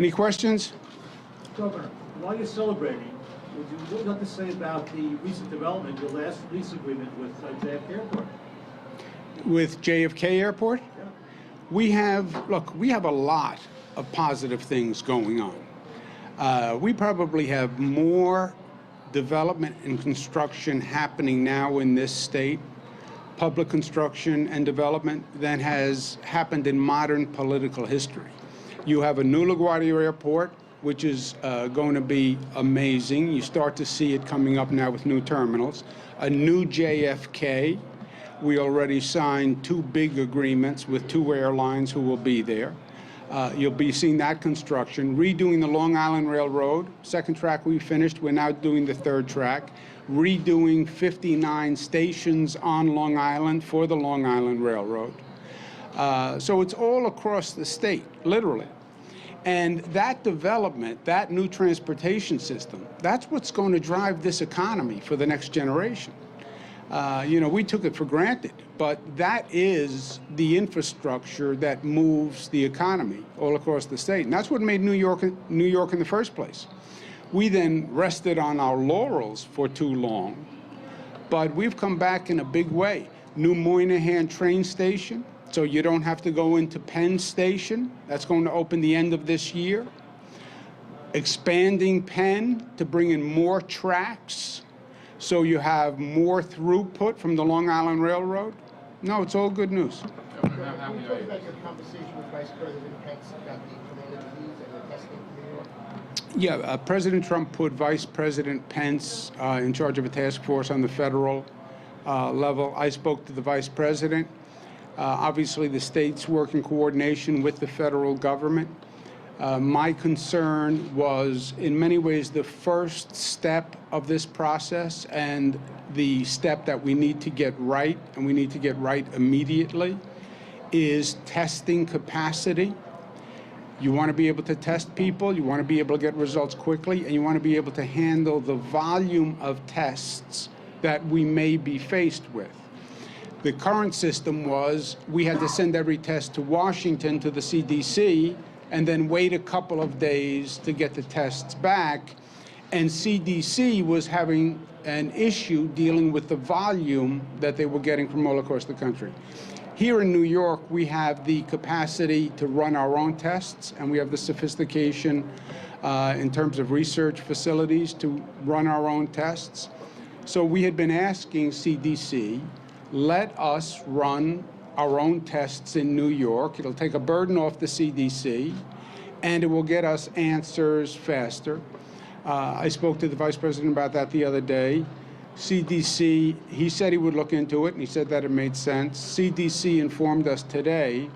Any questions? Governor, while you're celebrating, what do you have to say about the recent development, your last lease agreement with JFK Airport? With JFK Airport? Yeah. We have a lot of positive things going on. We probably have more development and construction happening now in this state, public construction and development, than has happened in modern political history. You have a new LaGuardia Airport, which is going to be amazing. You start to see it coming up now with new terminals. A new JFK. We already signed 2 big agreements with 2 airlines who will be there. You'll be seeing that construction. Redoing the Long Island Railroad. 2nd track we finished. We're now doing the 3rd track. Redoing 59 stations on Long Island for the Long Island Railroad. So it's all across the state, literally. And that development, that new transportation system, that's what's going to drive this economy for the next generation. We took it for granted, but that is the infrastructure that moves the economy all across the state. And that's what made New York in the first place. We then rested on our laurels for too long, but we've come back in a big way. New Moynihan train station, so you don't have to go into Penn Station. That's going to open the end of this year. Expanding Penn to bring in more tracks, so you have more throughput from the Long Island Railroad. No, it's all good news. Can you talk about your conversation with Vice President Pence about the corona disease and the testing for New York? Yeah, President Trump put Vice President Pence in charge of a task force on the federal level. I spoke to the Vice President. Obviously, the states work in coordination with the federal government. My concern was, in many ways, the first step of this process and the step that we need to get right, and we need to get right immediately, is testing capacity. You want to be able to test people, you want to be able to get results quickly, and you want to be able to handle the volume of tests that we may be faced with. The current system was we had to send every test to Washington, to the CDC, and then wait a couple of days to get the tests back. And CDC was having an issue dealing with the volume that they were getting from all across the country. Here in New York, we have the capacity to run our own tests, and we have the sophistication in terms of research facilities to run our own tests. So we had been asking CDC, let us run our own tests in New York. It'll take a burden off the CDC, and it will get us answers faster. I spoke to the Vice President about that the other day. CDC, he said he would look into it, and he said that it made sense. CDC informed us today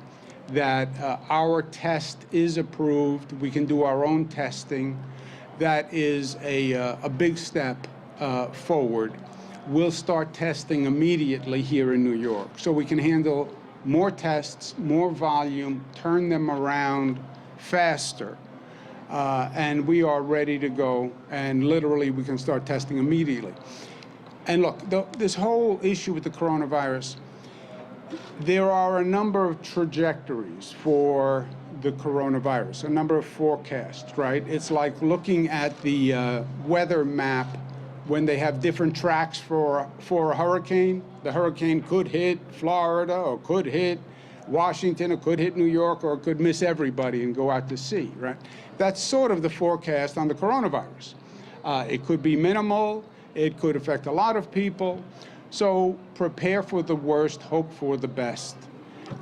that our test is approved. We can do our own testing. That is a big step forward. We'll start testing immediately here in New York, so we can handle more tests, more volume, turn them around faster, and we are ready to go, and literally we can start testing immediately. And look, this whole issue with the coronavirus, there are a number of trajectories for the coronavirus, a number of forecasts, right? It's like looking at the weather map when they have different tracks for a hurricane. The hurricane could hit Florida, or could hit Washington, or could hit New York, or it could miss everybody and go out to sea, right? That's sort of the forecast on the coronavirus. It could be minimal, it could affect a lot of people. So prepare for the worst, hope for the best.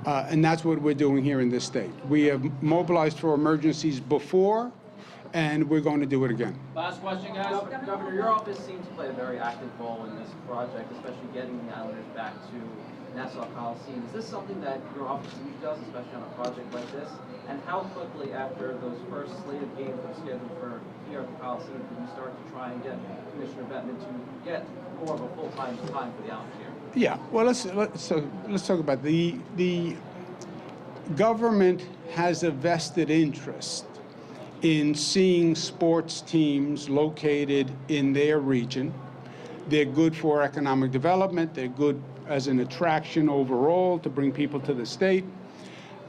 And that's what we're doing here in this state. We have mobilized for emergencies before, and we're going to do it again. Last question, guys. Governor, your office seems to play a very active role in this project, especially getting the Islanders back to Nassau Coliseum. Is this something that your office does, especially on a project like this? And how quickly after those first slate of games are scheduled for here at the Coliseum can you start to try and get Commissioner Bettman to get more of a full-time time for the Islanders here? Yeah, well, let's talk about the government has a vested interest in seeing sports teams located in their region. They're good for economic development. They're good as an attraction overall to bring people to the state.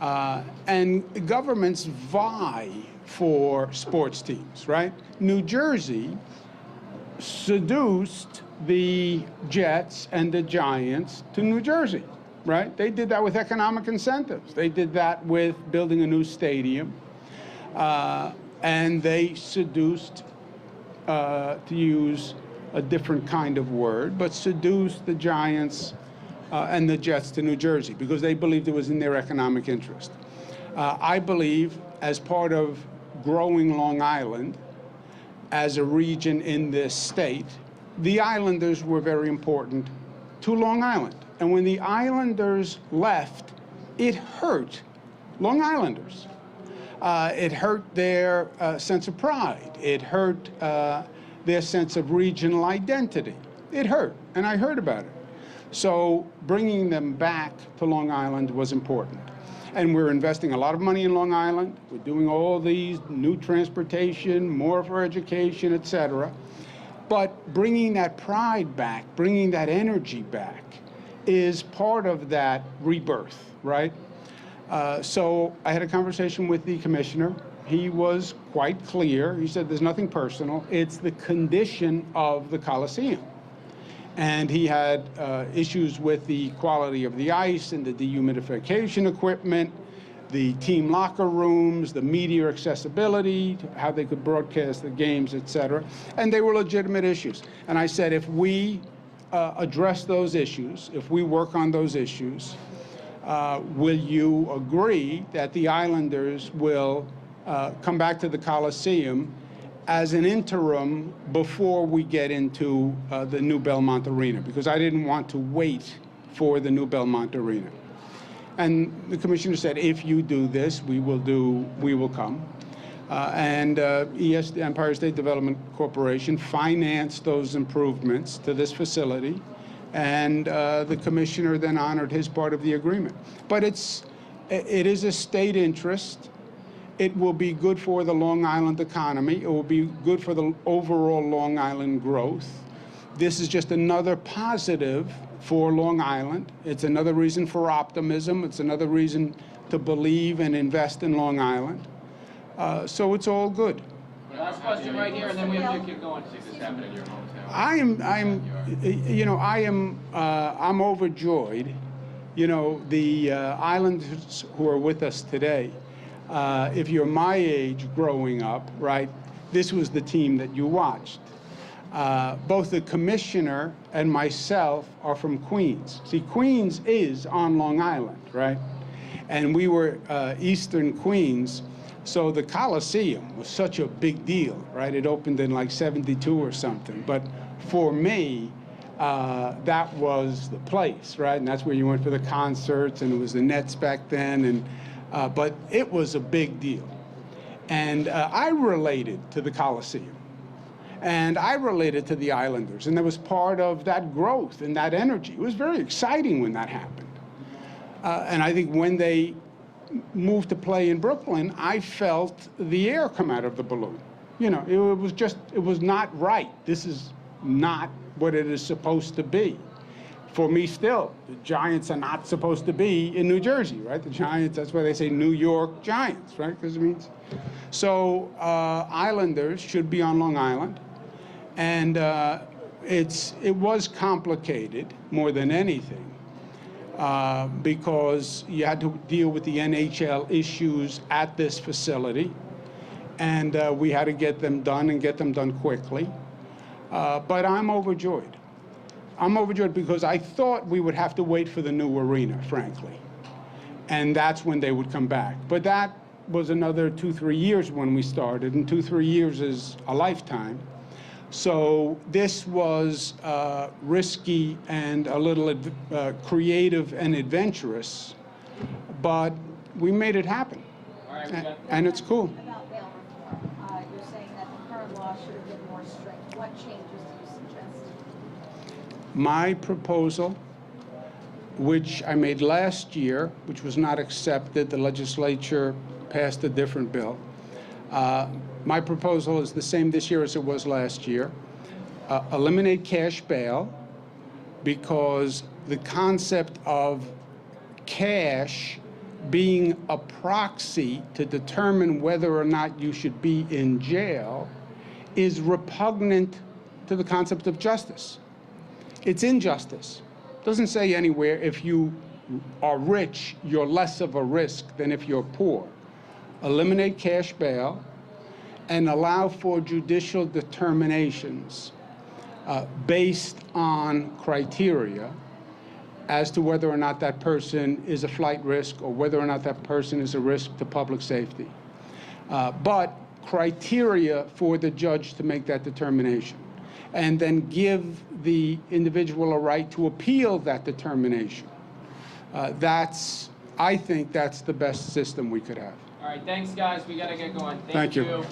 And governments vie for sports teams, right? New Jersey seduced the Jets and the Giants to New Jersey, right? They did that with economic incentives. They did that with building a new stadium. And they seduced, to use a different kind of word, but seduced the Giants and the Jets to New Jersey because they believed it was in their economic interest. I believe, as part of growing Long Island as a region in this state, the Islanders were very important to Long Island. And when the Islanders left, it hurt Long Islanders. It hurt their sense of pride. It hurt their sense of regional identity. It hurt, and I heard about it. So bringing them back to Long Island was important. And we're investing a lot of money in Long Island. We're doing all these new transportation, more for education, et cetera. But bringing that pride back, bringing that energy back, is part of that rebirth, right? So I had a conversation with the commissioner. He was quite clear. He said there's nothing personal. It's the condition of the Coliseum. And he had issues with the quality of the ice and the dehumidification equipment, the team locker rooms, the media accessibility, how they could broadcast the games, et cetera. And they were legitimate issues. And I said, if we address those issues, if we work on those issues, will you agree that the Islanders will come back to the Coliseum as an interim before we get into the new Belmont Arena? Because I didn't want to wait for the new Belmont Arena. And the commissioner said, if you do this, we will come. And the Empire State Development Corporation financed those improvements to this facility. And the commissioner then honored his part of the agreement. But it is a state interest. It will be good for the Long Island economy. It will be good for the overall Long Island growth. This is just another positive for Long Island. It's another reason for optimism. It's another reason to believe and invest in Long Island. So it's all good. Last question right here, and then we have to keep going. This happened in your hometown. I'm overjoyed. You know, the Islanders who are with us today, if you're my age growing up, right, this was the team that you watched. Both the commissioner and myself are from Queens. See, Queens is on Long Island, right? And we were Eastern Queens. So the Coliseum was such a big deal, right? It opened in like '72 or something. But for me, that was the place, right? And that's where you went for the concerts, and it was the Nets back then. And but it was a big deal. And I related to the Coliseum. And I related to the Islanders. And that was part of that growth and that energy. It was very exciting when that happened. And I think when they moved to play in Brooklyn, I felt the air come out of the balloon. You know, it was not right. This is not what it is supposed to be. For me still, the Giants are not supposed to be in New Jersey, right? The Giants, that's why they say New York Giants, right? Because it means. So Islanders should be on Long Island. And it was complicated more than anything. Because you had to deal with the NHL issues at this facility, and we had to get them done and get them done quickly. But I'm overjoyed. I'm overjoyed because I thought we would have to wait for the new arena, frankly, and that's when they would come back. But that was another 2-3 years when we started, and 2-3 years is a lifetime. So this was risky and a little creative and adventurous, but we made it happen. All right, and it's cool. About bail reform, you're saying that the current law should have been more strict. What changes do you suggest? My proposal, which I made last year, which was not accepted, the legislature passed a different bill. My proposal is the same this year as it was last year. Eliminate cash bail, because the concept of cash being a proxy to determine whether or not you should be in jail is repugnant to the concept of justice. It's injustice. It doesn't say anywhere if you are rich, you're less of a risk than if you're poor. Eliminate cash bail and allow for judicial determinations based on criteria as to whether or not that person is a flight risk or whether or not that person is a risk to public safety. But criteria for the judge to make that determination, and then give the individual a right to appeal that determination. I think that's the best system we could have. All right, thanks, guys. We got to get going. Thank you. you.